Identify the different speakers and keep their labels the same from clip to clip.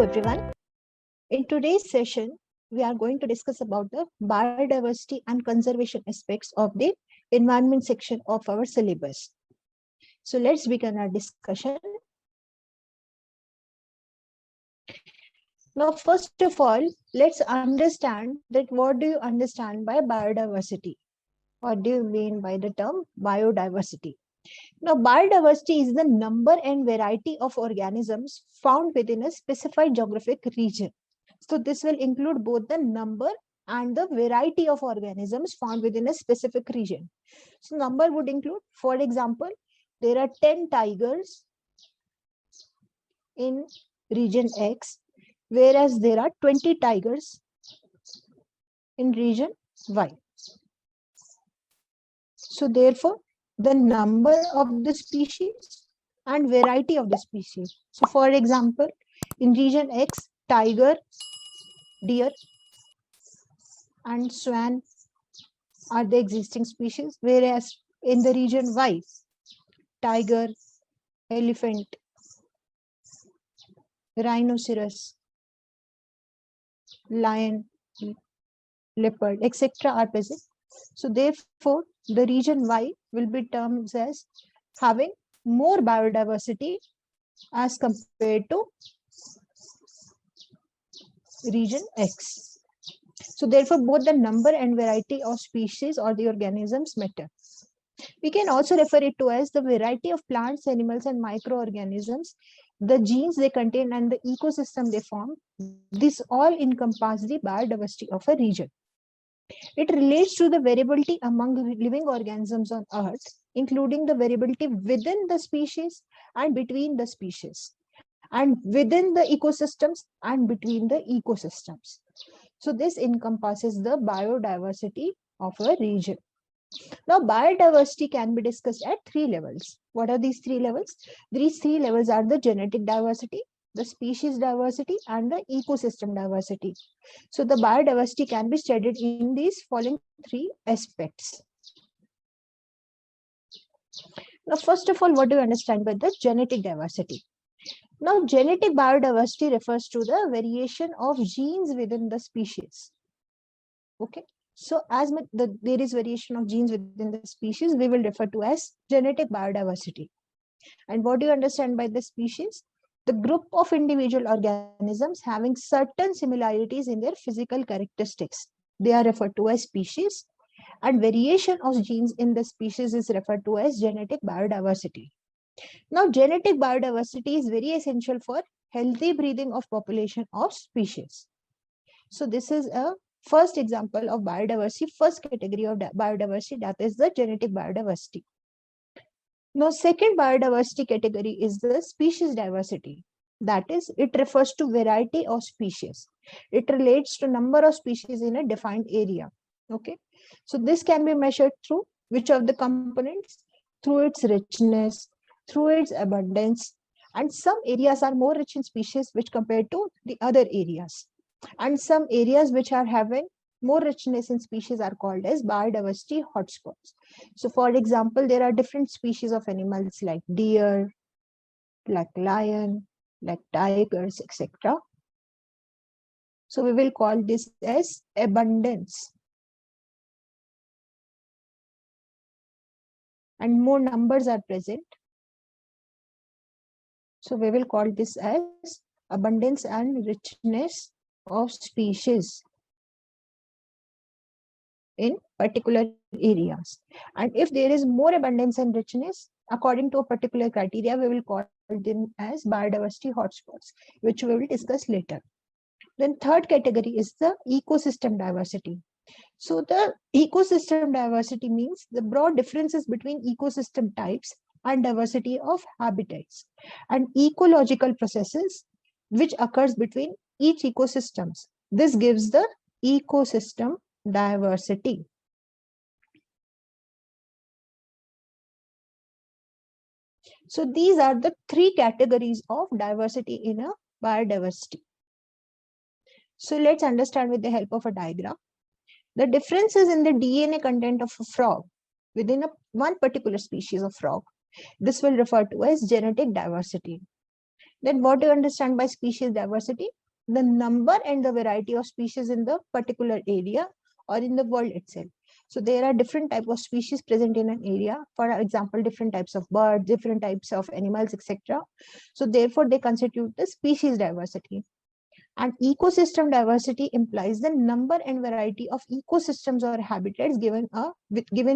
Speaker 1: everyone. In today's session, we are going to discuss about the biodiversity and conservation aspects of the environment section of our syllabus. So let's begin our discussion. Now, first of all, let's understand that what do you understand by biodiversity? What do you mean by the term biodiversity? Now, biodiversity is the number and variety of organisms found within a specified geographic region. So this will include both the number and the variety of organisms found within a specific region. So number would include, for example, there are 10 tigers in region X, whereas there are 20 tigers in region Y. So therefore, the number of the species and variety of the species. So for example, in region X, tiger, deer, and swan are the existing species, whereas in the region Y, tiger, elephant, rhinoceros, lion, leopard, etc. are present. So therefore, the region Y will be termed as having more biodiversity as compared to region X. So therefore, both the number and variety of species or the organisms matter. We can also refer it to as the variety of plants, animals, and microorganisms, the genes they contain, and the ecosystem they form. This all encompass the biodiversity of a region. It relates to the variability among living organisms on Earth, including the variability within the species and between the species, and within the ecosystems and between the ecosystems. So this encompasses the biodiversity of a region. Now, biodiversity can be discussed at 3 levels. What are these 3 levels? These 3 levels are the genetic diversity, the species diversity, and the ecosystem diversity. So the biodiversity can be studied in these following 3 aspects. Now, first of all, what do you understand by the genetic diversity? Now, genetic biodiversity refers to the variation of genes within the species. Okay. So as there is variation of genes within the species, we will refer to as genetic biodiversity. And what do you understand by the species? The group of individual organisms having certain similarities in their physical characteristics. They are referred to as species, and variation of genes in the species is referred to as genetic biodiversity. Now, genetic biodiversity is very essential for healthy breeding of population of species. So this is a first example of biodiversity, first category of biodiversity, that is the genetic biodiversity. Now, second biodiversity category is the species diversity. That is, it refers to variety of species. It relates to number of species in a defined area. Okay. So this can be measured through which of the components? Through its richness, through its abundance, and some areas are more rich in species which compared to the other areas. And some areas which are having more richness in species are called as biodiversity hotspots. So for example, there are different species of animals like deer, like lion, like tigers, etc. So we will call this as abundance. And more numbers are present. So we will call this as abundance and richness of species in particular areas. And if there is more abundance and richness, according to a particular criteria, we will call them as biodiversity hotspots, which we will discuss later. Then third category is the ecosystem diversity. So the ecosystem diversity means the broad differences between ecosystem types and diversity of habitats and ecological processes which occurs between each ecosystems. This gives the ecosystem diversity. So these are the 3 categories of diversity in a biodiversity. So let's understand with the help of a diagram. The differences in the DNA content of a frog within one particular species of frog, this will refer to as genetic diversity. Then what do you understand by species diversity? The number and the variety of species in the particular area or in the world itself. So there are different types of species present in an area. For example, different types of birds, different types of animals, etc. So therefore, they constitute the species diversity. And ecosystem diversity implies the number and variety of ecosystems or habitats given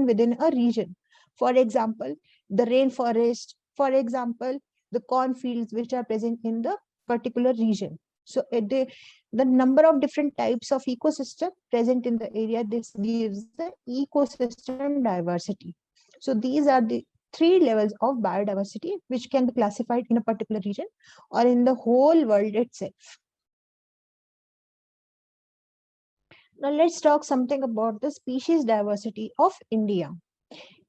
Speaker 1: within a region. For example, the rainforest, for example, the cornfields which are present in the particular region. So the number of different types of ecosystem present in the area, this gives the ecosystem diversity. So these are the three levels of biodiversity which can be classified in a particular region or in the whole world itself. Now let's talk something about the species diversity of India.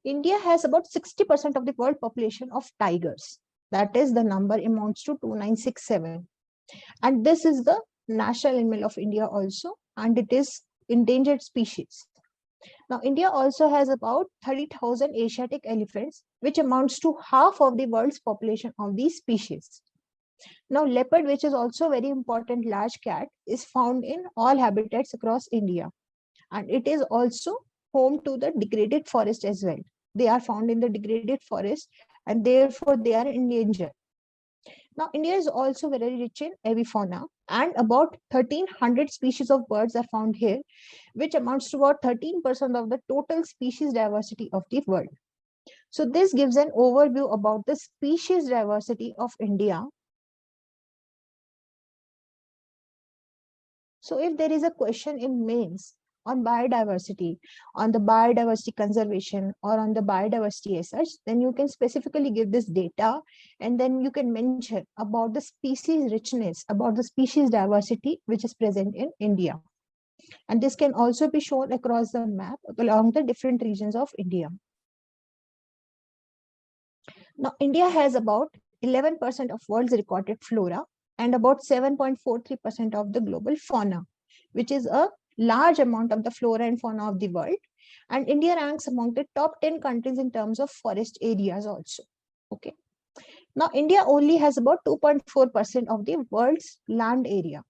Speaker 1: India has about 60% of the world population of tigers. That is, the number amounts to 2967. And this is the national animal of India also, and it is endangered species. Now, India also has about 30,000 Asiatic elephants, which amounts to half of the world's population of these species. Now, leopard, which is also very important large cat, is found in all habitats across India. And it is also home to the degraded forest as well. They are found in the degraded forest and therefore they are endangered. Now, India is also very rich in avifauna, and about 1,300 species of birds are found here, which amounts to about 13% of the total species diversity of the world. So this gives an overview about the species diversity of India. So if there is a question in mains on biodiversity, on the biodiversity conservation, or on the biodiversity as such, then you can specifically give this data, and then you can mention about the species richness, about the species diversity which is present in India. And this can also be shown across the map along the different regions of India. Now, India has about 11% of world's recorded flora and about 7.43% of the global fauna, which is a large amount of the flora and fauna of the world. And India ranks among the top 10 countries in terms of forest areas also. Okay. Now, India only has about 2.4% of the world's land area.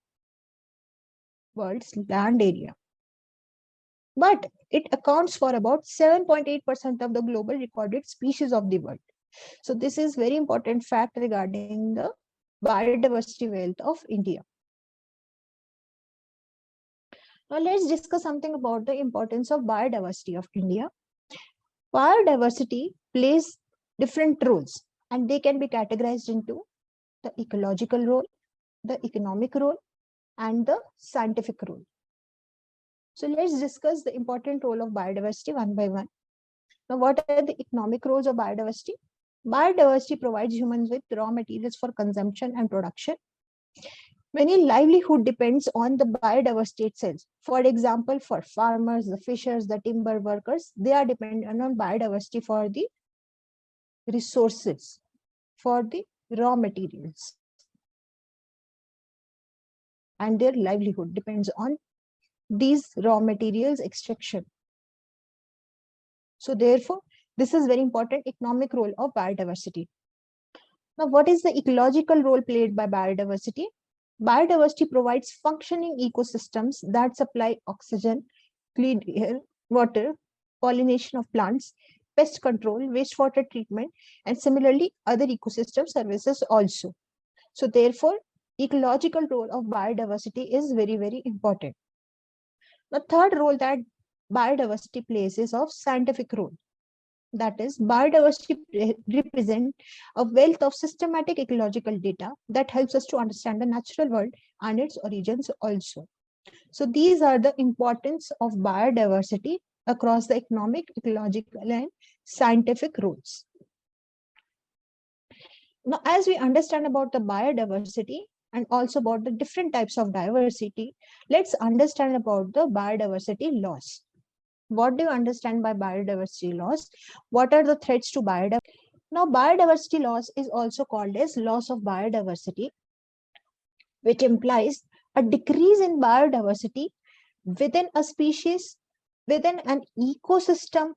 Speaker 1: But it accounts for about 7.8% of the global recorded species of the world. So this is very important fact regarding the biodiversity wealth of India. Now let's discuss something about the importance of biodiversity of India. Biodiversity plays different roles, and they can be categorized into the ecological role, the economic role, and the scientific role. So let's discuss the important role of biodiversity one by one. Now, what are the economic roles of biodiversity? Biodiversity provides humans with raw materials for consumption and production. Many livelihood depends on the biodiversity itself. For example, for farmers, the fishers, the timber workers, they are dependent on biodiversity for the resources, for the raw materials. And their livelihood depends on these raw materials extraction. So therefore, this is very important economic role of biodiversity. Now, what is the ecological role played by biodiversity? Biodiversity provides functioning ecosystems that supply oxygen, clean air, water, pollination of plants, pest control, wastewater treatment, and similarly other ecosystem services also. So therefore, ecological role of biodiversity is very, very important. The third role that biodiversity plays is of scientific role. That is, biodiversity represents a wealth of systematic ecological data that helps us to understand the natural world and its origins also. So these are the importance of biodiversity across the economic, ecological, and scientific roles. Now, as we understand about the biodiversity and also about the different types of diversity, let's understand about the biodiversity loss. What do you understand by biodiversity loss? What are the threats to biodiversity? Now, biodiversity loss is also called as loss of biodiversity, which implies a decrease in biodiversity within a species, within an ecosystem,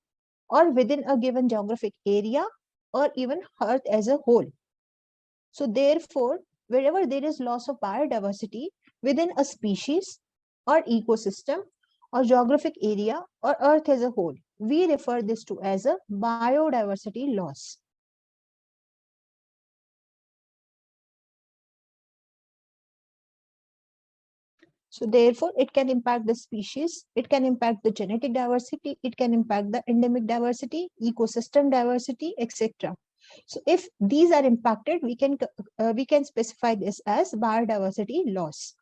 Speaker 1: or within a given geographic area, or even Earth as a whole. So therefore, wherever there is loss of biodiversity within a species or ecosystem or geographic area or earth as a whole, we refer this to as a biodiversity loss. So therefore, it can impact the species, it can impact the genetic diversity, it can impact the endemic diversity, ecosystem diversity, etc. So if these are impacted, we can specify this as biodiversity loss.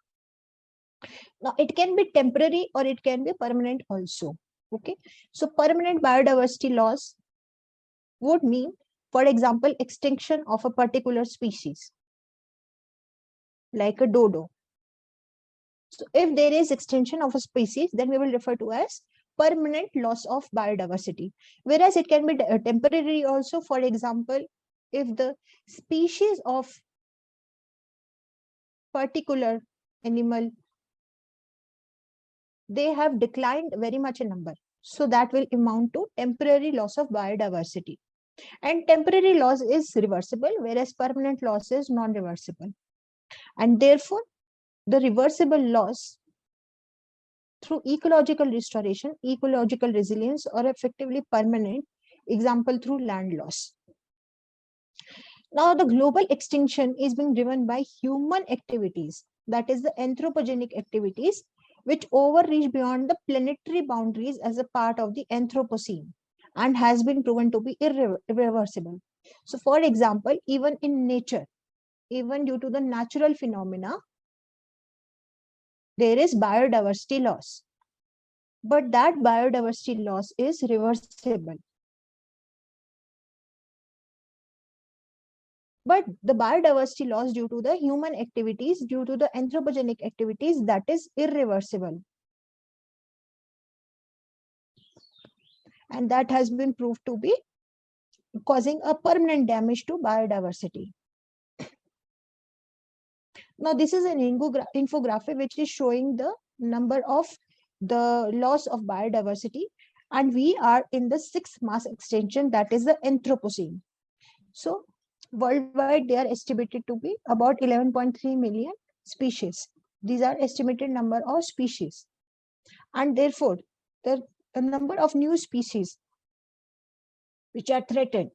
Speaker 1: Now it can be temporary or it can be permanent also. Okay, so permanent biodiversity loss would mean, for example, extinction of a particular species, like a dodo. So if there is extinction of a species, then we will refer to as permanent loss of biodiversity. Whereas it can be temporary also. For example, if the species of particular animal, they have declined very much in number, so that will amount to temporary loss of biodiversity. And temporary loss is reversible, whereas permanent loss is non-reversible. And therefore, the reversible loss through ecological restoration, ecological resilience, or effectively permanent, example through land loss. Now, the global extinction is being driven by human activities, that is the anthropogenic activities, which overreach beyond the planetary boundaries as a part of the Anthropocene and has been proven to be irreversible. So, for example, even in nature, even due to the natural phenomena, there is biodiversity loss. But that biodiversity loss is reversible. But the biodiversity loss due to the human activities, due to the anthropogenic activities, that is irreversible. And that has been proved to be causing a permanent damage to biodiversity. Now, this is an infographic which is showing the number of the loss of biodiversity. And we are in the sixth mass extinction, that is the Anthropocene. So, worldwide, they are estimated to be about 11.3 million species. These are estimated number of species. And therefore, the number of new species which are threatened,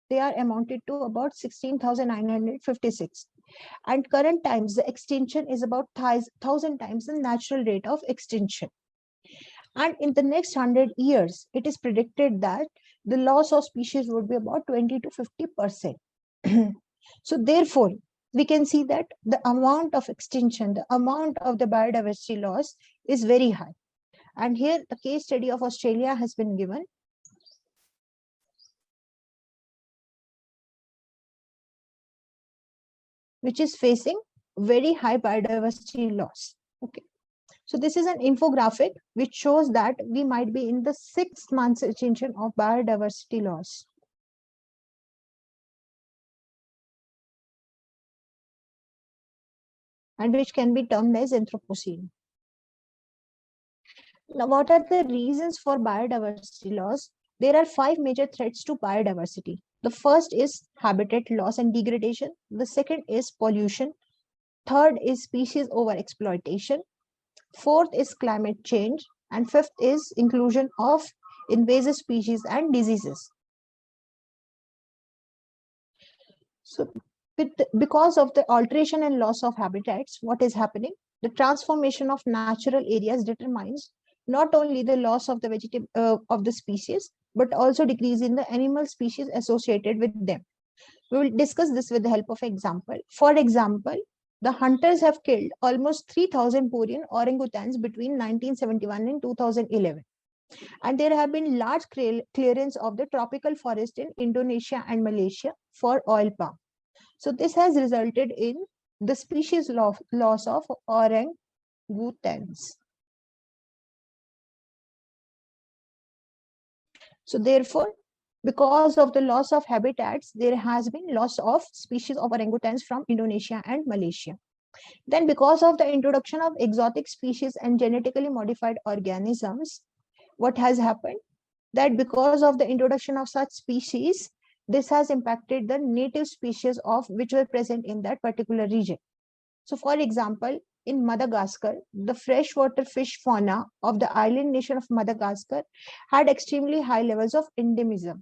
Speaker 1: they are amounted to about 16,956. And current times, the extinction is about 1,000 times the natural rate of extinction. And in the next 100 years, it is predicted that the loss of species would be about 20 to 50%. So therefore, we can see that the amount of extinction, the amount of the biodiversity loss is very high. And here the case study of Australia has been given. Which is facing very high biodiversity loss. Okay. So this is an infographic which shows that we might be in the 6 months extinction of biodiversity loss. And which can be termed as Anthropocene. Now, what are the reasons for biodiversity loss? There are 5 major threats to biodiversity. The first is habitat loss and degradation. The second is pollution. Third is species overexploitation. Fourth is climate change. And fifth is inclusion of invasive species and diseases. So, because of the alteration and loss of habitats, what is happening? The transformation of natural areas determines not only the loss of the of the species, but also decrease in the animal species associated with them. We will discuss this with the help of example. For example, the hunters have killed almost 3,000 Purian orangutans between 1971 and 2011. And there have been large clearance of the tropical forest in Indonesia and Malaysia for oil palm. So this has resulted in the species loss of orangutans. So therefore, because of the loss of habitats, there has been loss of species of orangutans from Indonesia and Malaysia. Then because of the introduction of exotic species and genetically modified organisms, what has happened? That because of the introduction of such species, this has impacted the native species of which were present in that particular region. So for example, in Madagascar, the freshwater fish fauna of the island nation of Madagascar had extremely high levels of endemism.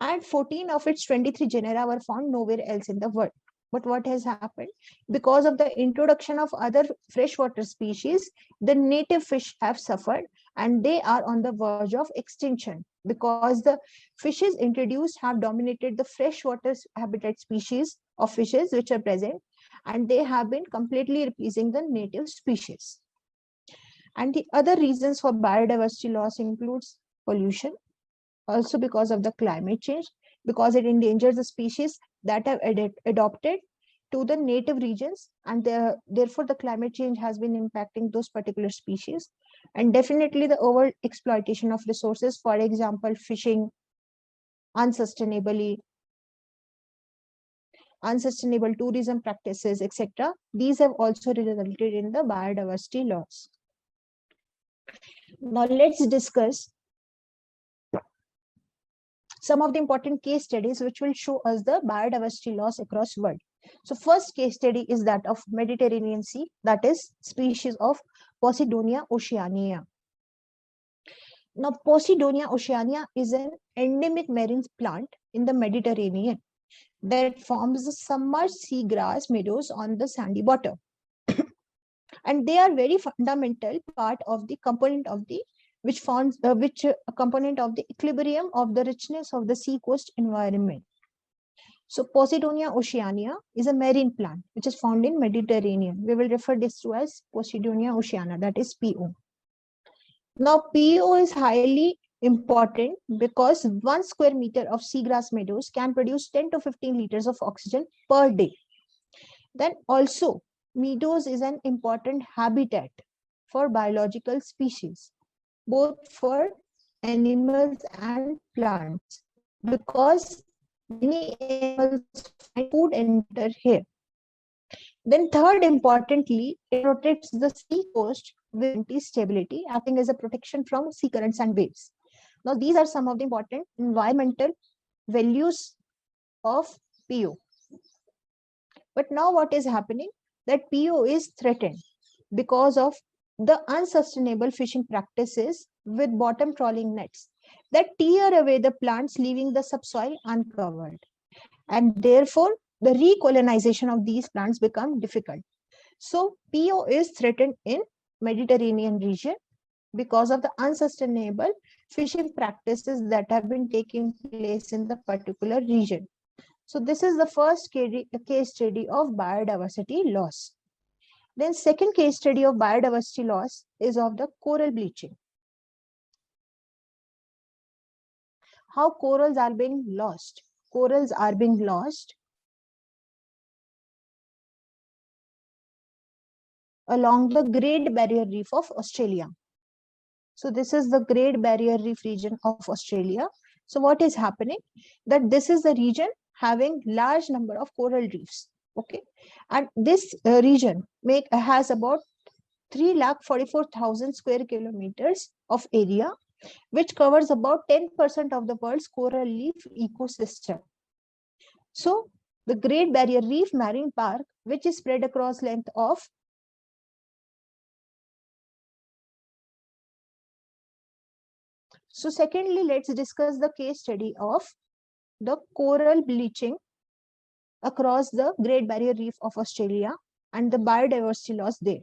Speaker 1: And 14 of its 23 genera were found nowhere else in the world. But what has happened? Because of the introduction of other freshwater species, the native fish have suffered and they are on the verge of extinction because the fishes introduced have dominated the freshwater habitat species of fishes which are present, and they have been completely replacing the native species. And the other reasons for biodiversity loss includes pollution, also because of the climate change, because it endangers the species that have adopted to the native regions, and therefore the climate change has been impacting those particular species. And definitely the over exploitation of resources, for example, fishing unsustainably, unsustainable tourism practices, etc. These have also resulted in the biodiversity loss. Now let's discuss some of the important case studies which will show us the biodiversity loss across the world. So first case study is that of Mediterranean Sea, that is species of Posidonia oceanea. Now Posidonia oceanea is an endemic marine plant in the Mediterranean that forms submerged seagrass meadows on the sandy bottom. And they are very fundamental part of the component of the component of the equilibrium of the richness of the sea coast environment. So Posidonia oceanea is a marine plant which is found in Mediterranean. We will refer this to as Posidonia oceanea, that is PO. Now PO is highly important because 1 square meter of seagrass meadows can produce 10 to 15 liters of oxygen per day. Then also meadows is an important habitat for biological species, both for animals and plants, because many animals find food enter here. Then third, importantly, it protects the sea coast with stability, acting as a protection from sea currents and waves. Now, these are some of the important environmental values of PO. But now what is happening? That PO is threatened because of the unsustainable fishing practices with bottom trawling nets that tear away the plants, leaving the subsoil uncovered. And therefore, the recolonization of these plants become difficult. So PO is threatened in Mediterranean region because of the unsustainable fishing practices that have been taking place in the particular region. So this is the first case study of biodiversity loss. Then second case study of biodiversity loss is of the coral bleaching. How corals are being lost? Corals are being lost along the Great Barrier Reef of Australia. So this is the Great Barrier Reef region of Australia. So what is happening? That this is the region having large number of coral reefs. Okay, and this region has about 3,44,000 square kilometers of area, which covers about 10% of the world's coral reef ecosystem. So the Great Barrier Reef Marine Park, which is spread across length of So secondly, let's discuss the case study of the coral bleaching across the Great Barrier Reef of Australia and the biodiversity loss there.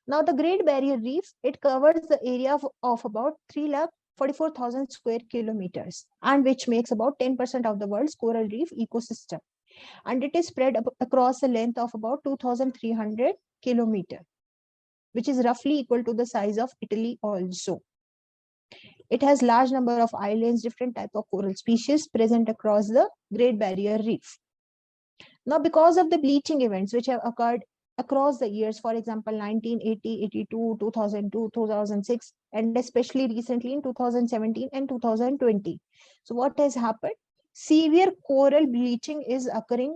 Speaker 1: Now, the Great Barrier Reef, it covers the area of about 3,44,000 square kilometers, and which makes about 10% of the world's coral reef ecosystem. And it is spread across a length of about 2,300 kilometers, which is roughly equal to the size of Italy also. It has large number of islands, different type of coral species present across the Great Barrier Reef. Now, because of the bleaching events which have occurred across the years, for example, 1980, 82, 2002, 2006, and especially recently in 2017 and 2020. So what has happened? Severe coral bleaching is occurring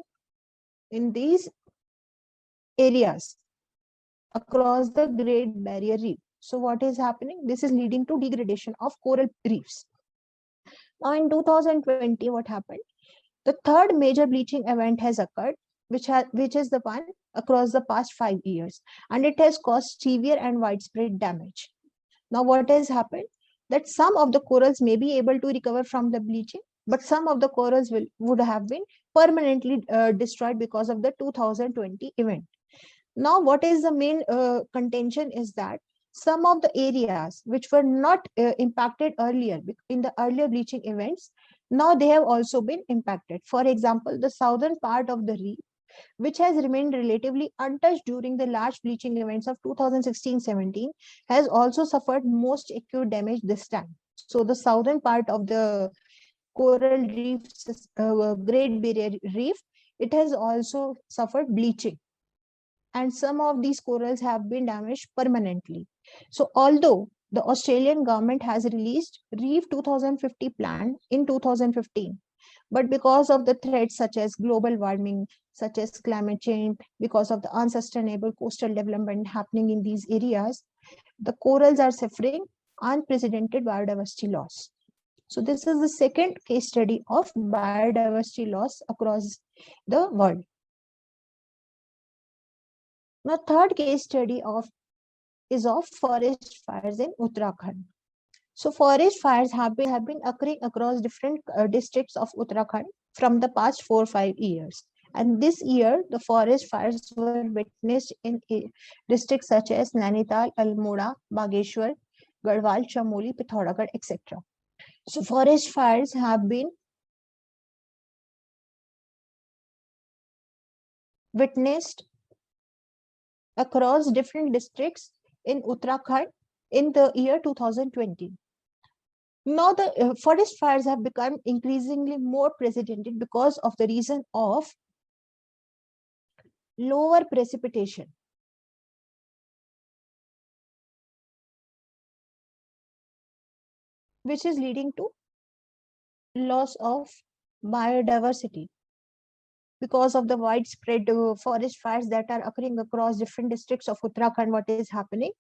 Speaker 1: in these areas across the Great Barrier Reef. So what is happening? This is leading to degradation of coral reefs. Now in 2020, what happened? The third major bleaching event has occurred, which is the one across the past 5 years, and it has caused severe and widespread damage. Now, what has happened? That some of the corals may be able to recover from the bleaching, but some of the corals would have been permanently destroyed because of the 2020 event. Now, what is the main contention is that some of the areas which were not impacted earlier in the earlier bleaching events, now they have also been impacted. For example, the southern part of the reef, which has remained relatively untouched during the large bleaching events of 2016-17, has also suffered most acute damage this time. So the southern part of the coral reef, Great Barrier Reef, it has also suffered bleaching, and some of these corals have been damaged permanently. So although the Australian government has released Reef 2050 plan in 2015, but because of the threats such as global warming, such as climate change, because of the unsustainable coastal development happening in these areas, the corals are suffering unprecedented biodiversity loss. So this is the second case study of biodiversity loss across the world. Now, third case study is of forest fires in Uttarakhand. So forest fires have been occurring across different districts of Uttarakhand from the past 4 or 5 years. And this year, the forest fires were witnessed in districts such as Nainital, Almora, Bageshwar, Garhwal, Chamoli, Pithoragarh, etc. So forest fires have been witnessed across different districts in Uttarakhand in the year 2020. Now the forest fires have become increasingly more precedented because of the reason of lower precipitation, which is leading to loss of biodiversity. Because of the widespread forest fires that are occurring across different districts of Uttarakhand, what is happening?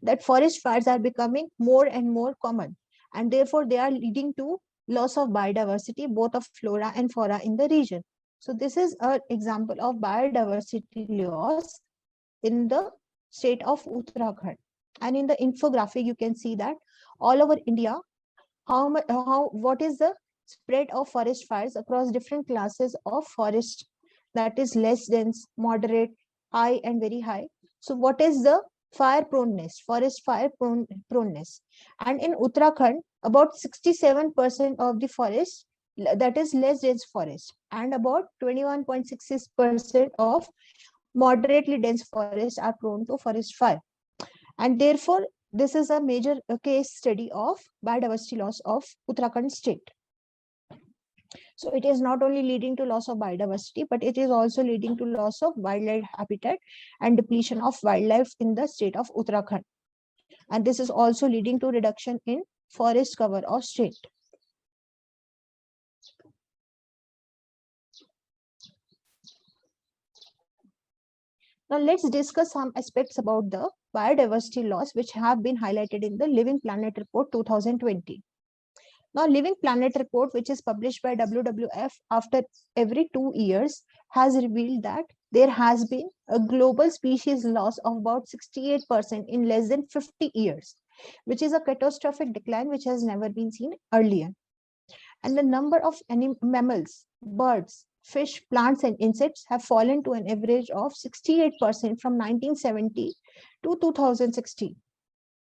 Speaker 1: That forest fires are becoming more and more common, and therefore they are leading to loss of biodiversity, both of flora and fauna in the region. So this is an example of biodiversity loss in the state of Uttarakhand. And in the infographic, you can see that all over India, what is the spread of forest fires across different classes of forest, that is less dense, moderate, high, and very high. So what is the fire proneness, forest fire proneness? And in Uttarakhand, about 67% of the forest, that is less dense forest, and about 21.66% of moderately dense forests are prone to forest fire. And therefore, this is a major case study of biodiversity loss of Uttarakhand state. So it is not only leading to loss of biodiversity, but it is also leading to loss of wildlife habitat and depletion of wildlife in the state of Uttarakhand. And this is also leading to reduction in forest cover of state. Now let's discuss some aspects about the biodiversity loss which have been highlighted in the Living Planet Report 2020. Now, Living Planet Report, which is published by WWF after every 2 years, has revealed that there has been a global species loss of about 68% in less than 50 years, which is a catastrophic decline which has never been seen earlier. And the number of mammals, birds, fish, plants, and insects have fallen to an average of 68% from 1970 to 2016,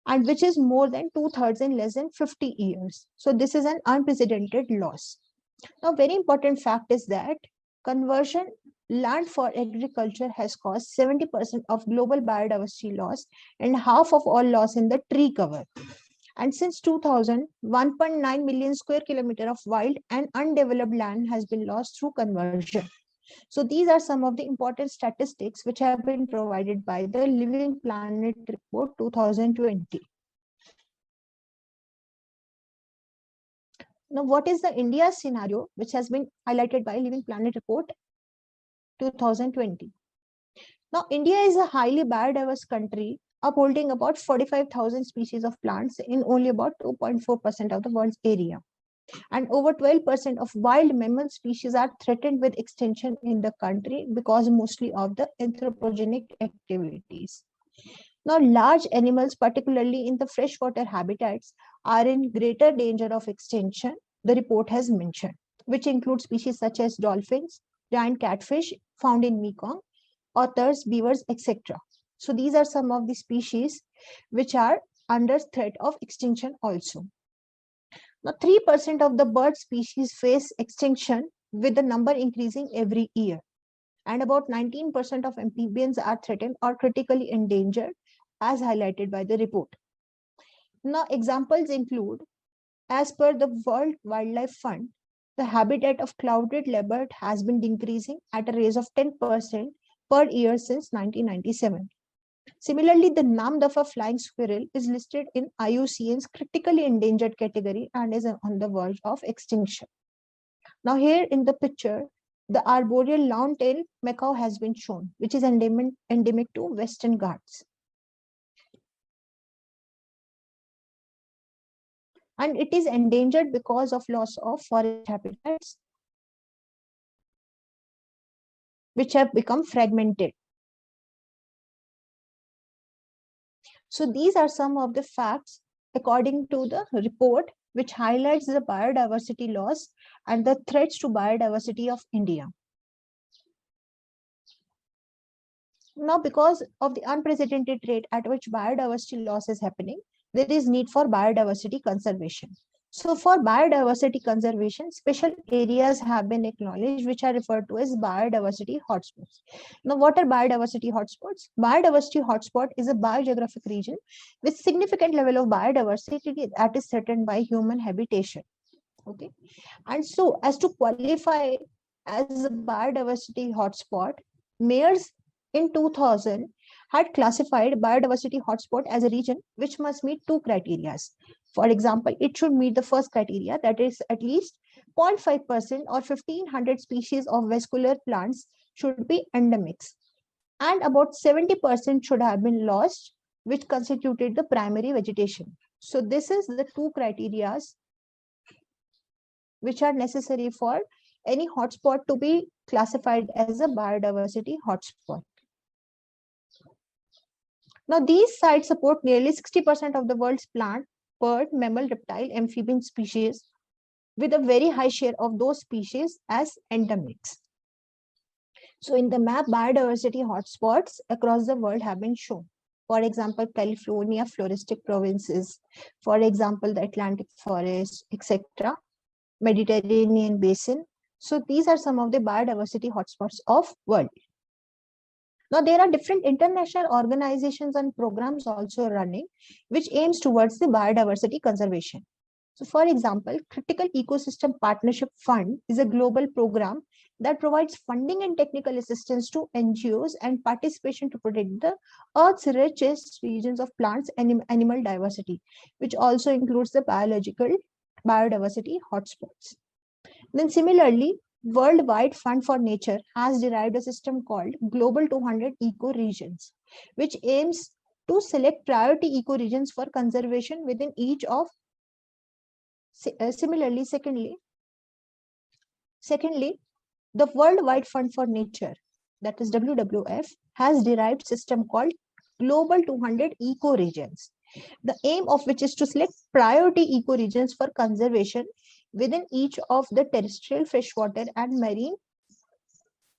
Speaker 1: and which is more than 2/3 in less than 50 years. So this is an unprecedented loss. Now, very important fact is that conversion land for agriculture has caused 70% of global biodiversity loss and half of all loss in the tree cover. And since 2000, 1.9 million square kilometer of wild and undeveloped land has been lost through conversion. So these are some of the important statistics which have been provided by the Living Planet Report 2020. Now, what is the India scenario which has been highlighted by Living Planet Report 2020? Now, India is a highly biodiverse country upholding about 45,000 species of plants in only about 2.4% of the world's area. And over 12% of wild mammal species are threatened with extinction in the country because mostly of the anthropogenic activities. Now, large animals, particularly in the freshwater habitats, are in greater danger of extinction, the report has mentioned, which include species such as dolphins, giant catfish found in Mekong, otters, beavers, etc. So these are some of the species which are under threat of extinction also. Now, 3% of the bird species face extinction, with the number increasing every year. And about 19% of amphibians are threatened or critically endangered, as highlighted by the report. Now, examples include, as per the World Wildlife Fund, the habitat of clouded leopard has been decreasing at a rate of 10% per year since 1997. Similarly, the Namdapha flying squirrel is listed in IUCN's critically endangered category and is on the verge of extinction. Now, here in the picture, the arboreal long-tailed macaw has been shown, which is endemic to Western Ghats. And it is endangered because of loss of forest habitats, which have become fragmented. So these are some of the facts according to the report, which highlights the biodiversity loss and the threats to biodiversity of India. Now, because of the unprecedented rate at which biodiversity loss is happening, there is need for biodiversity conservation. So for biodiversity conservation, special areas have been acknowledged, which are referred to as biodiversity hotspots. Now, what are biodiversity hotspots? Biodiversity hotspot is a biogeographic region with significant level of biodiversity that is threatened by human habitation. Okay. And so as to qualify as a biodiversity hotspot, mayors in 2000 had classified biodiversity hotspot as a region which must meet two criteria. For example, it should meet the first criteria, that is at least 0.5% or 1500 species of vascular plants should be endemics, and about 70% should have been lost, which constituted the primary vegetation. So this is the two criteria which are necessary for any hotspot to be classified as a biodiversity hotspot. Now, these sites support nearly 60% of the world's plant, bird, mammal, reptile, amphibian species, with a very high share of those species as endemics. So in the map, biodiversity hotspots across the world have been shown. For example, California floristic provinces, for example, the Atlantic forest, etc., Mediterranean basin. So these are some of the biodiversity hotspots of world. Now, there are different international organizations and programs also running, which aims towards the biodiversity conservation. So, for example, Critical Ecosystem Partnership Fund is a global program that provides funding and technical assistance to NGOs and participation to protect the Earth's richest regions of plants and animal diversity, which also includes the biodiversity hotspots. Then similarly, Worldwide Fund for Nature has derived a system called Global 200 Ecoregions, which aims to select priority ecoregions for conservation within each of. Similarly, secondly, the Worldwide Fund for Nature, that is WWF, has derived system called Global 200 Ecoregions, the aim of which is to select priority ecoregions for conservation within each of the terrestrial, freshwater, and marine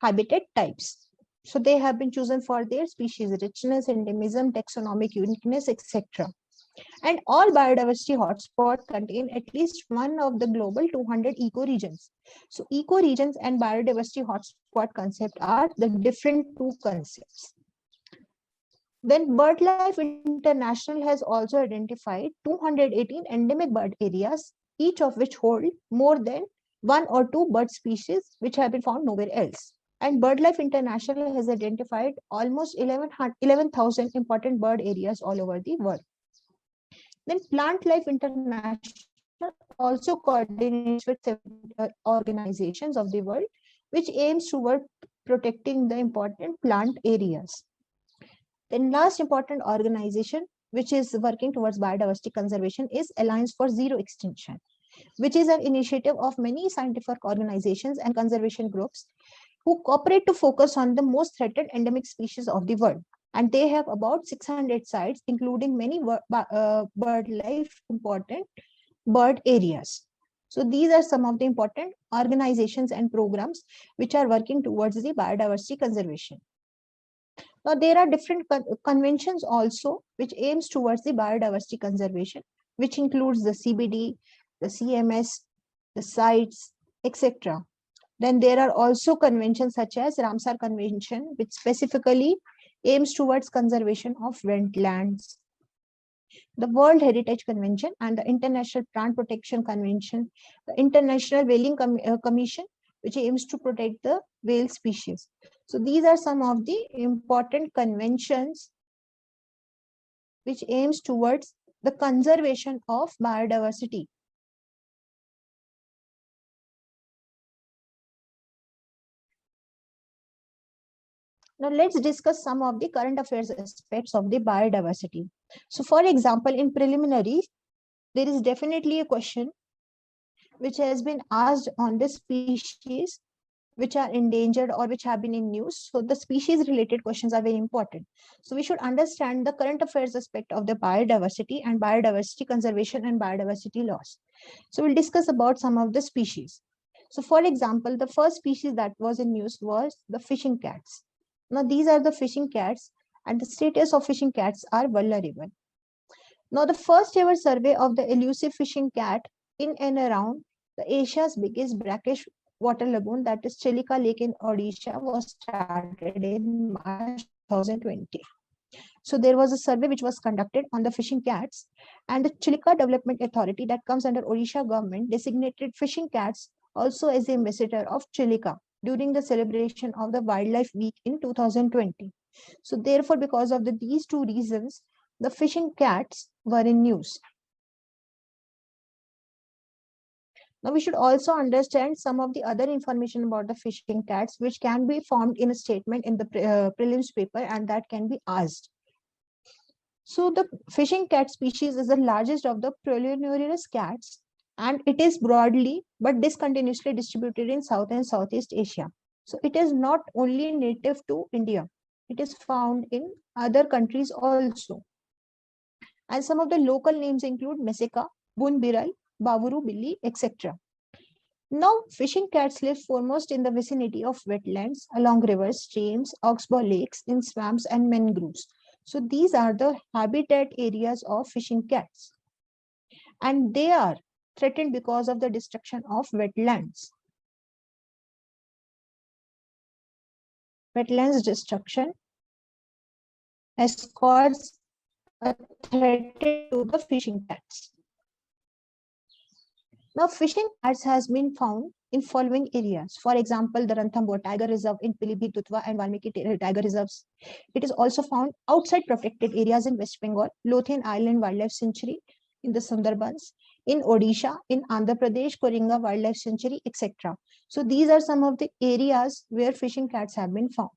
Speaker 1: habitat types. So they have been chosen for their species richness, endemism, taxonomic uniqueness, etc. And all biodiversity hotspots contain at least one of the global 200 ecoregions. So ecoregions and biodiversity hotspot concept are the different two concepts. Then BirdLife International has also identified 218 endemic bird areas, each of which hold more than one or two bird species which have been found nowhere else. And BirdLife International has identified almost 11,000 important bird areas all over the world. Then Plant Life International also coordinates with organizations of the world, which aims toward protecting the important plant areas. Then last important organization which is working towards biodiversity conservation is Alliance for Zero Extinction. which is an initiative of many scientific organizations and conservation groups who cooperate to focus on the most threatened endemic species of the world. And they have about 600 sites, including many bird life important bird areas. So these are some of the important organizations and programs which are working towards the biodiversity conservation. Now, there are different conventions also which aims towards the biodiversity conservation, which includes the CBD, the CMS, the CITES, etc. Then there are also conventions such as Ramsar Convention, which specifically aims towards conservation of wetlands. The World Heritage Convention and the International Plant Protection Convention, the International Whaling Commission, which aims to protect the whale species. So these are some of the important conventions which aims towards the conservation of biodiversity. Now let's discuss some of the current affairs aspects of the biodiversity. So for example, in preliminary, there is definitely a question which has been asked on the species which are endangered or which have been in news. So the species related questions are very important. So we should understand the current affairs aspect of the biodiversity and biodiversity conservation and biodiversity loss. So we'll discuss about some of the species. So for example, the first species that was in news was the fishing cats. Now these are the fishing cats and the status of fishing cats are vulnerable. Now the first ever survey of the elusive fishing cat in and around the Asia's biggest brackish water lagoon, that is Chilika Lake in Odisha, was started in March 2020. So there was a survey which was conducted on the fishing cats, and the Chilika Development Authority that comes under Odisha government designated fishing cats also as the ambassador of Chilika during the celebration of the Wildlife Week in 2020. So therefore, because of these two reasons, the fishing cats were in news. Now we should also understand some of the other information about the fishing cats which can be formed in a statement in the prelims paper, and that can be asked. So the fishing cat species is the largest of the Prolioneurus cats, and it is broadly but discontinuously distributed in South and Southeast Asia. So it is not only native to India, it is found in other countries also. And some of the local names include Meseka, Bunbirai, Bavuru Billi, etc. Now, fishing cats live foremost in the vicinity of wetlands, along rivers, streams, oxbow lakes, in swamps and mangroves. So these are the habitat areas of fishing cats. And they are threatened because of the destruction of wetlands. Wetlands destruction has caused a threat to the fishing cats. Now, fishing cats has been found in following areas. For example, the Ranthambore Tiger Reserve in Pilibhit, Dutwa and Valmiki Tiger Reserves. It is also found outside protected areas in West Bengal, Lothian Island Wildlife Sanctuary in the Sundarbans, in Odisha, in Andhra Pradesh, Koringa Wildlife Sanctuary, etc. So these are some of the areas where fishing cats have been found.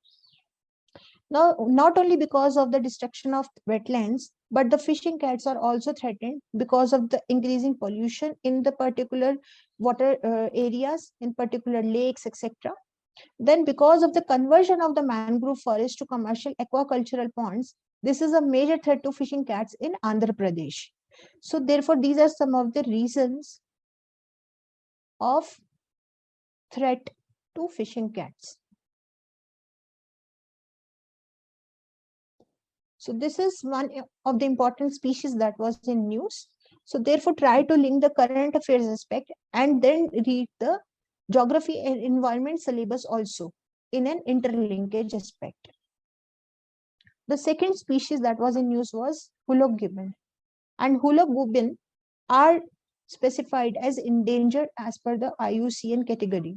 Speaker 1: Now, not only because of the destruction of wetlands, but the fishing cats are also threatened because of the increasing pollution in the particular water areas, in particular lakes, etc. Then because of the conversion of the mangrove forest to commercial aquacultural ponds, this is a major threat to fishing cats in Andhra Pradesh. So therefore, these are some of the reasons of threat to fishing cats. So this is one of the important species that was in news. So therefore, try to link the current affairs aspect and then read the geography and environment syllabus also in an interlinkage aspect. The second species that was in news was Hoolock gibbon. And Hoolock gibbon are specified as endangered as per the IUCN category.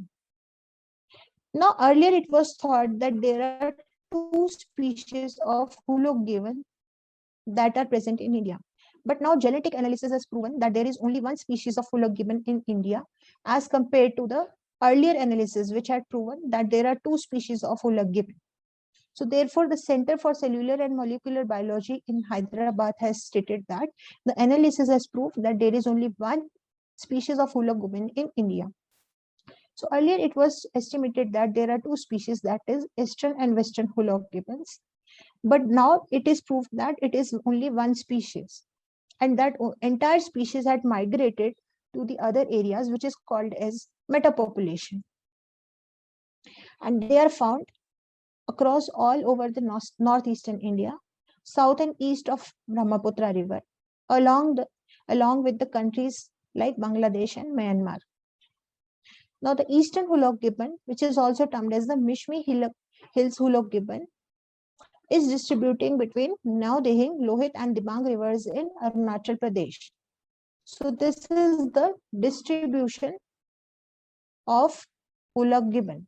Speaker 1: Now, earlier it was thought that there are two species of Hoolock gibbon that are present in India. But now genetic analysis has proven that there is only one species of Hoolock gibbon in India as compared to the earlier analysis which had proven that there are two species of Hoolock gibbon. So therefore, the Center for Cellular and Molecular Biology in Hyderabad has stated that the analysis has proved that there is only one species of hoolock gibbon in India. So earlier it was estimated that there are two species, that is eastern and western hoolock gibbons. But now it is proved that it is only one species, and that entire species had migrated to the other areas, which is called as metapopulation. And they are found across all over the northeastern India, south and east of Brahmaputra river, along with the countries like Bangladesh and Myanmar. Now the eastern hoolock gibbon, which is also termed as the Mishmi Hills hoolock gibbon, is distributing between Now Dehing, Lohit and Dibang rivers in Arunachal Pradesh. So this is the distribution of hoolock gibbon.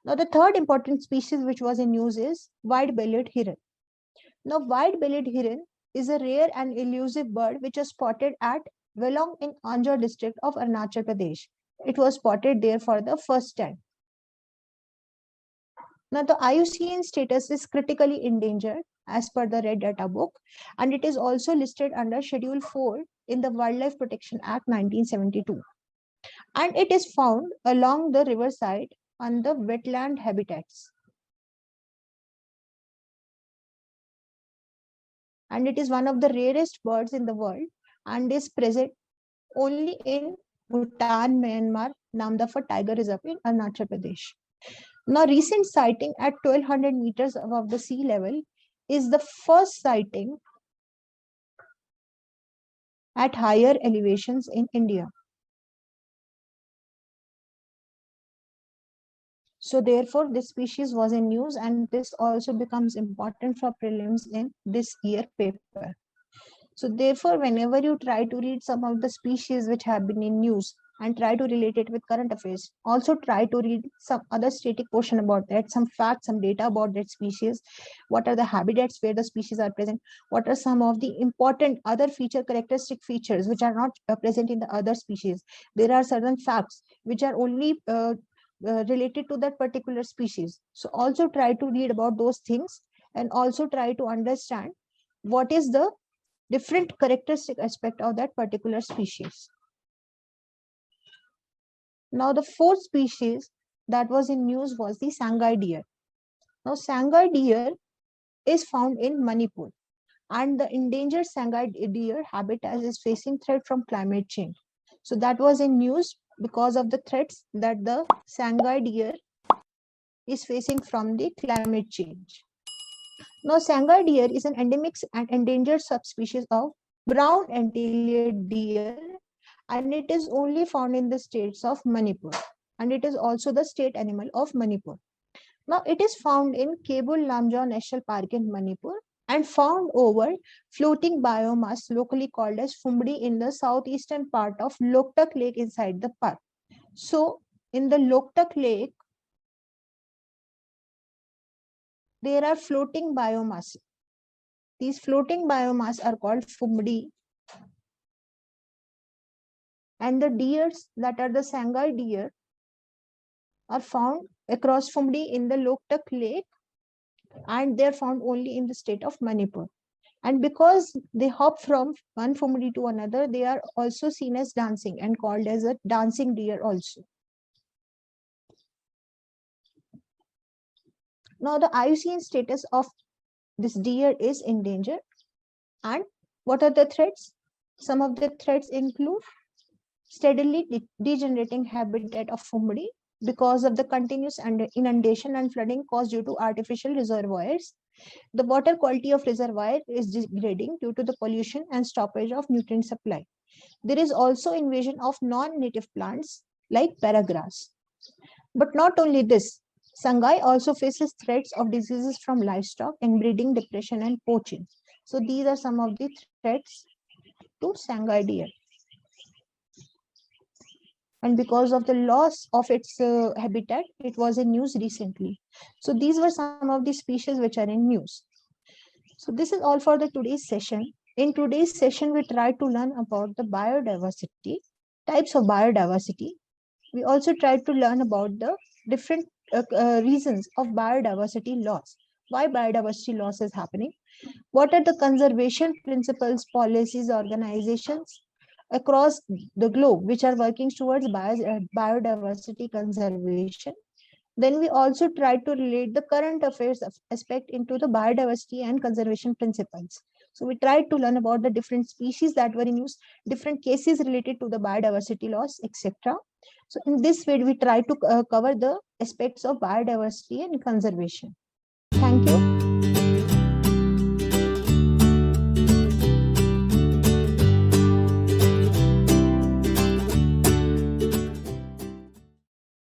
Speaker 1: Now the third important species which was in use is white-bellied heron. Now white-bellied heron is a rare and elusive bird which was spotted at Welong in Anjar district of Arunachal Pradesh. It was spotted there for the first time. Now the IUCN status is critically endangered as per the Red Data book, and it is also listed under Schedule 4 in the Wildlife Protection Act 1972. And it is found along the riverside on the wetland habitats. And it is one of the rarest birds in the world and is present only in Bhutan, Myanmar, Namdapha Tiger Reserve in Arunachal Pradesh. Now, recent sighting at 1200 meters above the sea level is the first sighting at higher elevations in India. So therefore, this species was in news, and this also becomes important for prelims in this year paper. So therefore, whenever you try to read some of the species which have been in news and try to relate it with current affairs, also try to read some other static portion about that, some facts, some data about that species. What are the habitats where the species are present? What are some of the important other characteristic features which are not present in the other species? There are certain facts which are only related to that particular species. So also try to read about those things and also try to understand what is the different characteristic aspect of that particular species. Now the fourth species that was in news was the Sangai deer. Now Sangai deer is found in Manipur, and the endangered Sangai deer habitat is facing threat from climate change. So that was in news because of the threats that the Sangai deer is facing from the climate change. Now, Sangai deer is an endemic and endangered subspecies of brown antlered deer, and it is only found in the states of Manipur, and it is also the state animal of Manipur. Now, it is found in Kebul Lamjaw National Park in Manipur and found over floating biomass locally called as Phumdi in the southeastern part of Loktak Lake inside the park. So, in the Loktak Lake, there are floating biomass. These floating biomass are called Phumdi. And the deers that are the Sangai deer are found across Phumdi in the Loktak Lake, and they're found only in the state of Manipur. And because they hop from one Phumdi to another, they are also seen as dancing and called as a dancing deer also. Now the IUCN status of this deer is endangered. And what are the threats? Some of the threats include steadily degenerating habitat of Phumdi because of the continuous inundation and flooding caused due to artificial reservoirs. The water quality of reservoir is degrading due to the pollution and stoppage of nutrient supply. There is also invasion of non-native plants like paragrass. But not only this, Sangai also faces threats of diseases from livestock, inbreeding, depression, and poaching. So these are some of the threats to Sangai deer. And because of the loss of its habitat, it was in news recently. So these were some of the species which are in news. So this is all for the today's session. In today's session, we try to learn about the biodiversity, types of biodiversity. We also tried to learn about the different reasons of biodiversity loss. why biodiversity loss is happening, what are the conservation principles, policies, organizations across the globe which are working towards biodiversity conservation. Then we also try to relate the current affairs aspect into the biodiversity and conservation principles. So we tried to learn about the different species that were in use, different cases related to the biodiversity loss, etc. So in this way, we try to cover the aspects of biodiversity and conservation.